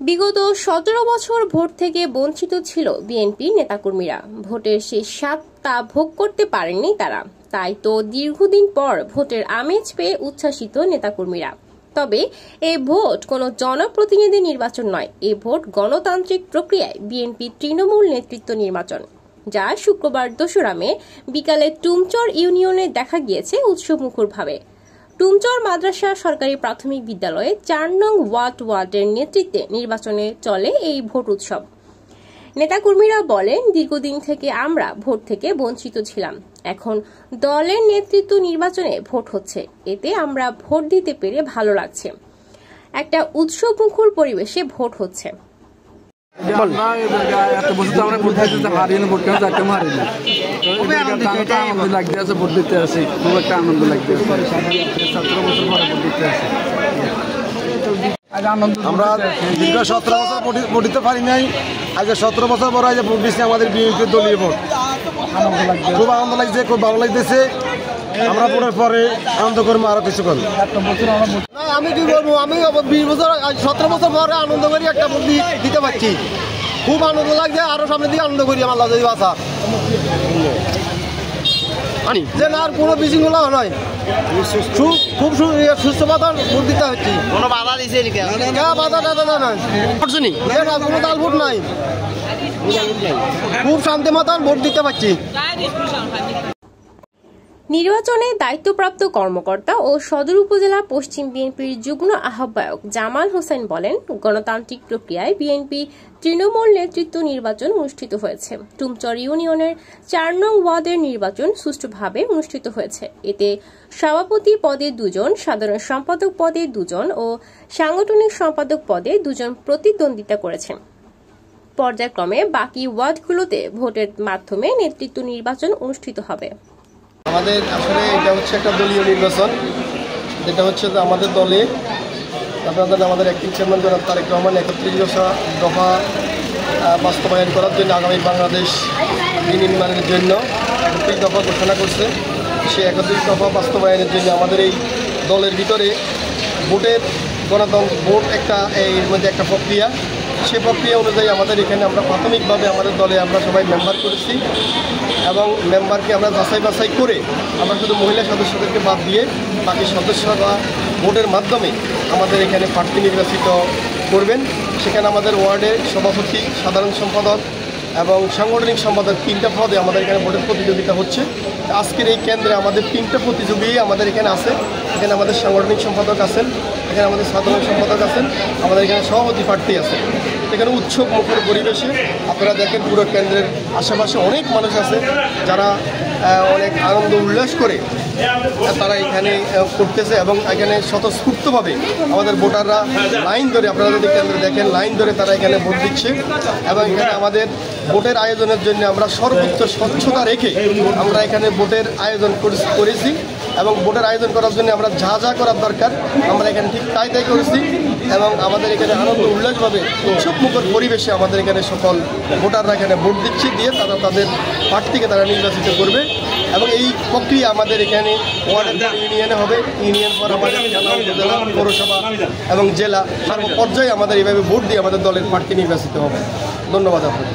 বিগত ১৭ বছর ভোট থেকে বঞ্চিত ছিল বিএনপি নেতাকর্মীরা। ভোটের শেষ স্বাদটা ভোগ করতে পারেননি তারা। তাই তো দীর্ঘদিন পর ভোটের আমেজ পেয়ে উচ্ছ্বাসিত নেতাকর্মীরা। তবে এই ভোট কোনো জনপ্রতিনিধি নির্বাচন নয়, এই ভোট গণতান্ত্রিক প্রক্রিয়ায় বিএনপি তৃণমূল নেতৃত্ব নির্বাচন, যা শুক্রবার ২রা মে বিকালে টুমচর ইউনিয়নে দেখা গিয়েছে উৎসবমুখরভাবে। টুমচর মাদ্রাসা সরকারি প্রাথমিক বিদ্যালয়ে ৪ নং ওয়ার্ডের নেতৃত্বে নির্বাচনে চলে এই ভোট উৎসব। নেতাকর্মীরা বলেন, দীর্ঘদিন থেকে আমরা ভোট থেকে বঞ্চিত ছিলাম। এখন দলের নেতৃত্ব নির্বাচনে ভোট হচ্ছে, এতে আমরা ভোট দিতে পেরে ভালো লাগছে। একটা উৎসবমুখর পরিবেশে ভোট হচ্ছে। আমরা দীর্ঘ 17 বছর ভোট দিতে পারি নাই। আজকে 17 বছর পরে আজ ভোট দিচ্ছি আমাদের বিএনপির দলীয় ভোট। খুব আনন্দ লাগছে, খুব ভালো লাগতেছে। আমরা ভোটের পরে আনন্দ করবো আরো কিছু করবো। আমি কি বলবো, আমি 20 বছর 17 বছর পরে আনন্দ করি একটা ভোট দিতে পারছি। খুব আনন্দ লাগছে, আরো সামনের দিকে আনন্দ করি আমার যদি বাসা যে না আর কোনো বিশৃঙ্খলা নয়, খুব সুস্থভাবে ভোট দিতে হচ্ছে। কোনো বাধা দিচ্ছে বাধা টাধা নয়, কোনো তাল ভোট নাই, খুব শান্তি মতন ভোট দিতে পারছি। নির্বাচনে দায়িত্বপ্রাপ্ত কর্মকর্তা ও সদর উপজেলা পশ্চিম বিএনপির যুগ্ম আহ্বায়ক জামাল হোসেন বলেন, গণতান্ত্রিক প্রক্রিয়ায় বিএনপি তৃণমূল নেতৃত্ব নির্বাচন অনুষ্ঠিত হয়েছে। টুমচর ইউনিয়নের ৪ নং ওয়ার্ডের নির্বাচন সুষ্ঠুভাবে অনুষ্ঠিত হয়েছে। এতে সভাপতি পদে ২ জন, সাধারণ সম্পাদক পদে ২ জন ও সাংগঠনিক সম্পাদক পদে ২ জন প্রতিদ্বন্দ্বিতা করেছেন। পর্যায়ক্রমে বাকি ওয়ার্ডগুলোতে ভোটের মাধ্যমে নেতৃত্ব নির্বাচন অনুষ্ঠিত হবে। আমাদের আসলে এটা হচ্ছে একটা দলীয় নির্বাচন, যেটা হচ্ছে যে আমাদের দলে আপনাদের আমাদের অ্যাক্টিভ চেয়ারম্যান জনাব তারেক রহমান ৩১ দফা বাস্তবায়ন করার জন্য আগামী বাংলাদেশ নির্মাণের জন্য ৩১ দফা ঘোষণা করছে। সেই ৩১ দফা বাস্তবায়নের জন্য আমাদের এই দলের ভিতরে ভোটের গণতন্ত্র ভোট একটা এর মধ্যে একটা প্রক্রিয়া, সেই প্রক্রিয়া অনুযায়ী আমাদের এখানে আমরা প্রাথমিকভাবে আমাদের দলে আমরা সবাই মেম্বার করেছি এবং মেম্বারকে আমরা বাছাই করে আমরা শুধু মহিলা সদস্যদেরকে বাদ দিয়ে বাকি সদস্যরা ভোটের মাধ্যমে আমাদের এখানে প্রার্থী নির্বাচিত করবেন। সেখানে আমাদের ওয়ার্ডের সভাপতি, সাধারণ সম্পাদক এবং সাংগঠনিক সম্পাদক 3টা পদে আমাদের এখানে ভোটের প্রতিযোগিতা হচ্ছে। আজকের এই কেন্দ্রে আমাদের 3টা প্রতিযোগী আমাদের এখানে আছে। এখানে আমাদের সাংগঠনিক সম্পাদক আছেন, এখানে আমাদের সাধারণ সম্পাদক আছেন, আমাদের এখানে সভাপতি প্রার্থী আছেন। এখানে উৎসব মুখর পরিবেশে আপনারা দেখেন পুরো কেন্দ্রের আশেপাশে অনেক মানুষ আছে যারা অনেক আনন্দ উল্লাস করে তারা এখানে করতেছে এবং এখানে স্বতঃস্ফূর্তভাবে আমাদের ভোটাররা লাইন ধরে, আপনারা যদি কেন্দ্রে দেখেন লাইন ধরে তারা এখানে ভোট দিচ্ছে এবং এখানে আমাদের ভোটের আয়োজনের জন্য আমরা সর্বোচ্চ স্বচ্ছতা রেখে আমরা এখানে ভোটের আয়োজন করেছি এবং ভোটের আয়োজন করার জন্য আমরা যা যা করার দরকার আমরা এখানে ঠিক তাই করেছি এবং আমাদের এখানে আনন্দ উল্লাসভাবে উৎসবমুখর পরিবেশে আমাদের এখানে সকল ভোটাররা এখানে ভোট দিচ্ছে, দিয়ে তারা তাদের প্রার্থীকে তারা নির্বাচিত করবে এবং এই প্রক্রিয়া আমাদের এখানে ওয়ার্ড ইউনিয়নে হবে, ইউনিয়ন পর আমাদের জেলা, পৌরসভা এবং জেলা সর্ব পর্যায়ে আমাদের এইভাবে ভোট দিয়ে আমাদের দলের প্রার্থী নির্বাচিত হবে। ধন্যবাদ আপনাকে।